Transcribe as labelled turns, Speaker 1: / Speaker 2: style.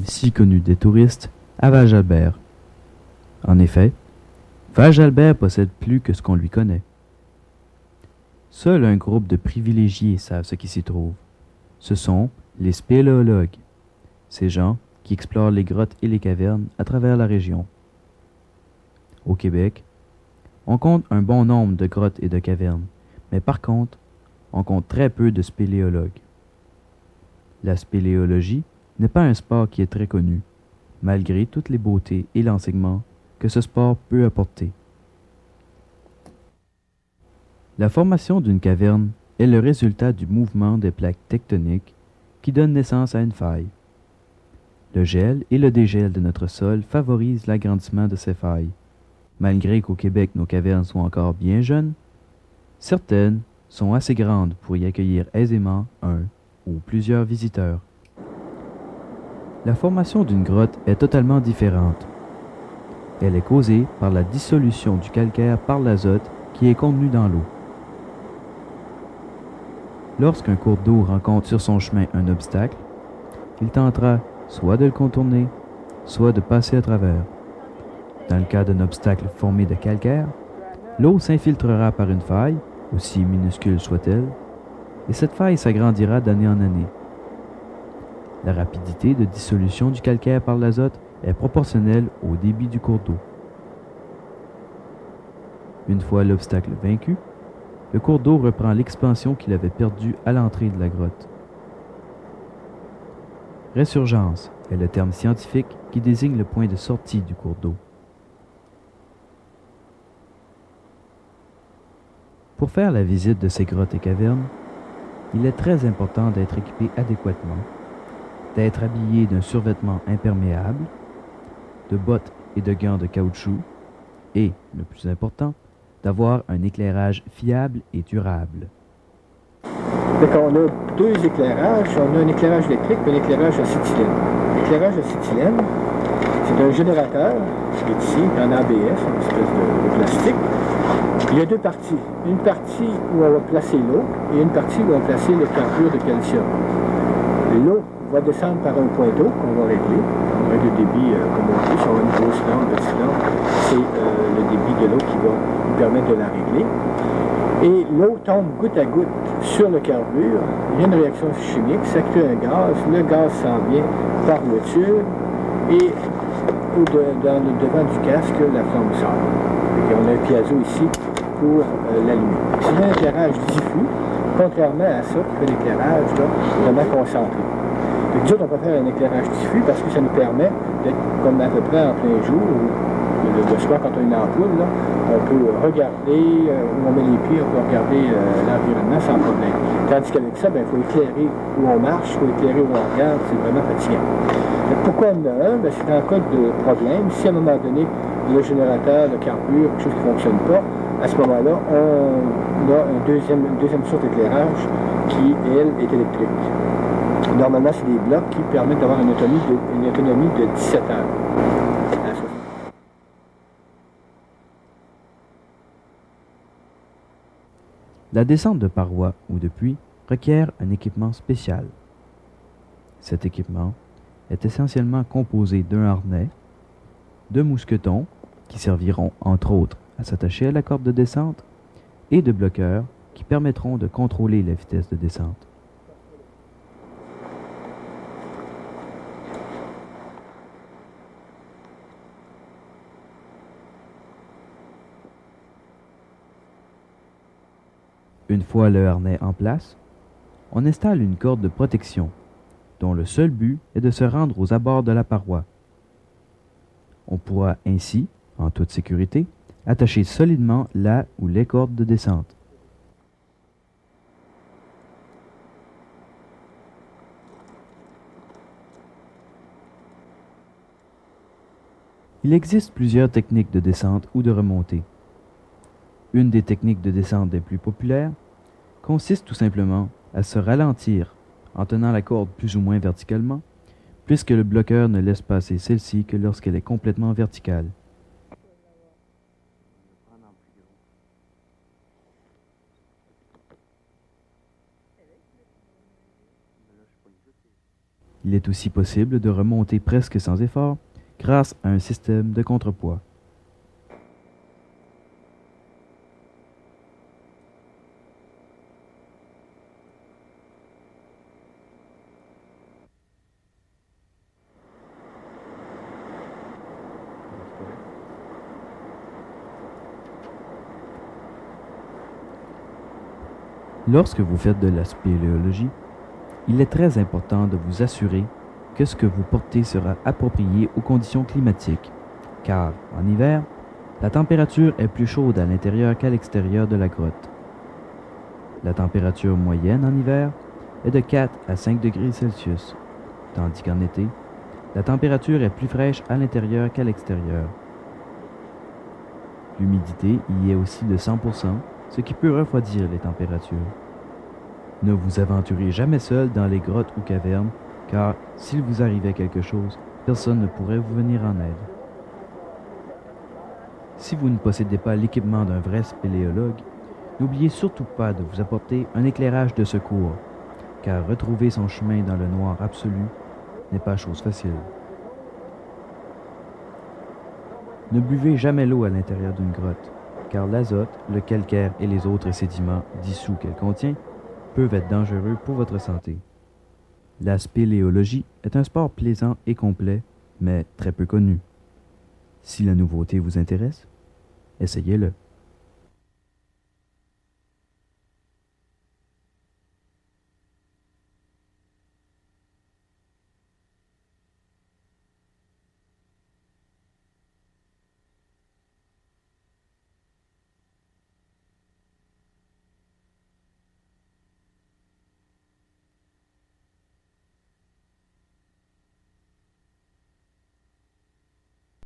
Speaker 1: si connu des touristes, à Val-Jalbert. En effet, Val-Jalbert possède plus que ce qu'on lui connaît. Seul un groupe de privilégiés savent ce qui s'y trouve. Ce sont les spéléologues, ces gens qui explorent les grottes et les cavernes à travers la région. Au Québec, on compte un bon nombre de grottes et de cavernes, mais par contre, on compte très peu de spéléologues. La spéléologie n'est pas un sport qui est très connu, malgré toutes les beautés et l'enseignement que ce sport peut apporter. La formation d'une caverne est le résultat du mouvement des plaques tectoniques qui donne naissance à une faille. Le gel et le dégel de notre sol favorisent l'agrandissement de ces failles. Malgré qu'au Québec nos cavernes sont encore bien jeunes, certaines sont assez grandes pour y accueillir aisément un ou plusieurs visiteurs. La formation d'une grotte est totalement différente. Elle est causée par la dissolution du calcaire par l'azote qui est contenu dans l'eau. Lorsqu'un cours d'eau rencontre sur son chemin un obstacle, il tentera soit de le contourner, soit de passer à travers. Dans le cas d'un obstacle formé de calcaire, l'eau s'infiltrera par une faille, aussi minuscule soit-elle, et cette faille s'agrandira d'année en année. La rapidité de dissolution du calcaire par l'azote est proportionnelle au débit du cours d'eau. Une fois l'obstacle vaincu, le cours d'eau reprend l'expansion qu'il avait perdue à l'entrée de la grotte. Résurgence est le terme scientifique qui désigne le point de sortie du cours d'eau. Pour faire la visite de ces grottes et cavernes, il est très important d'être équipé adéquatement, d'être habillé d'un survêtement imperméable, de bottes et de gants de caoutchouc et, le plus important, d'avoir un éclairage fiable et durable.
Speaker 2: Donc on a deux éclairages, on a un éclairage électrique et un éclairage acétylène. L'éclairage acétylène, c'est un générateur qui est ici, en ABS, une espèce de plastique. Il y a deux parties. Une partie où on va placer l'eau et une partie où on va placer le carbure de calcium. L'eau va descendre par un point d'eau qu'on va régler. On règle le débit comme on dit, si on a une grosse lampe, petite lampe, c'est le débit de l'eau qui va nous permettre de la régler. Et l'eau tombe goutte à goutte sur le carbure, il y a une réaction chimique, ça crée un gaz, le gaz s'en vient par le tube et dans le devant du casque, la flamme sort. Et on a un piezo ici pour l'allumer. C'est un éclairage diffus, contrairement à ça, qui fait l'éclairage vraiment concentré. Donc, nous autres, on peut faire un éclairage diffus parce que ça nous permet d'être comme à peu près en plein jour, ou le soir quand on a une ampoule, là, on peut regarder où on met les pieds, on peut regarder l'environnement sans problème. Tandis qu'avec ça, il faut éclairer où on marche, il faut éclairer où on regarde, c'est vraiment fatigant. Donc, pourquoi on en a un? C'est en cas de problème. Si à un moment donné, le générateur, le carbure, quelque chose qui ne fonctionne pas, à ce moment-là, on a une deuxième source d'éclairage qui, elle, est électrique. Normalement, c'est des blocs qui permettent d'avoir une autonomie de 17 heures.
Speaker 1: La descente de parois ou de puits requiert un équipement spécial. Cet équipement est essentiellement composé d'un harnais, de mousquetons qui serviront entre autres à s'attacher à la corde de descente et de bloqueurs qui permettront de contrôler la vitesse de descente. Une fois le harnais en place, on installe une corde de protection, dont le seul but est de se rendre aux abords de la paroi. On pourra ainsi, en toute sécurité, attacher solidement la ou les cordes de descente. Il existe plusieurs techniques de descente ou de remontée. Une des techniques de descente les plus populaires consiste tout simplement à se ralentir en tenant la corde plus ou moins verticalement, puisque le bloqueur ne laisse passer celle-ci que lorsqu'elle est complètement verticale. Il est aussi possible de remonter presque sans effort grâce à un système de contrepoids. Lorsque vous faites de la spéléologie, il est très important de vous assurer que ce que vous portez sera approprié aux conditions climatiques, car, en hiver, la température est plus chaude à l'intérieur qu'à l'extérieur de la grotte. La température moyenne en hiver est de 4 à 5 degrés Celsius, tandis qu'en été, la température est plus fraîche à l'intérieur qu'à l'extérieur. L'humidité y est aussi de 100%, ce qui peut refroidir les températures. Ne vous aventurez jamais seul dans les grottes ou cavernes, car s'il vous arrivait quelque chose, personne ne pourrait vous venir en aide. Si vous ne possédez pas l'équipement d'un vrai spéléologue, n'oubliez surtout pas de vous apporter un éclairage de secours, car retrouver son chemin dans le noir absolu n'est pas chose facile. Ne buvez jamais l'eau à l'intérieur d'une grotte, car l'azote, le calcaire et les autres sédiments dissous qu'elle contient peuvent être dangereux pour votre santé. La spéléologie est un sport plaisant et complet, mais très peu connu. Si la nouveauté vous intéresse, essayez-le.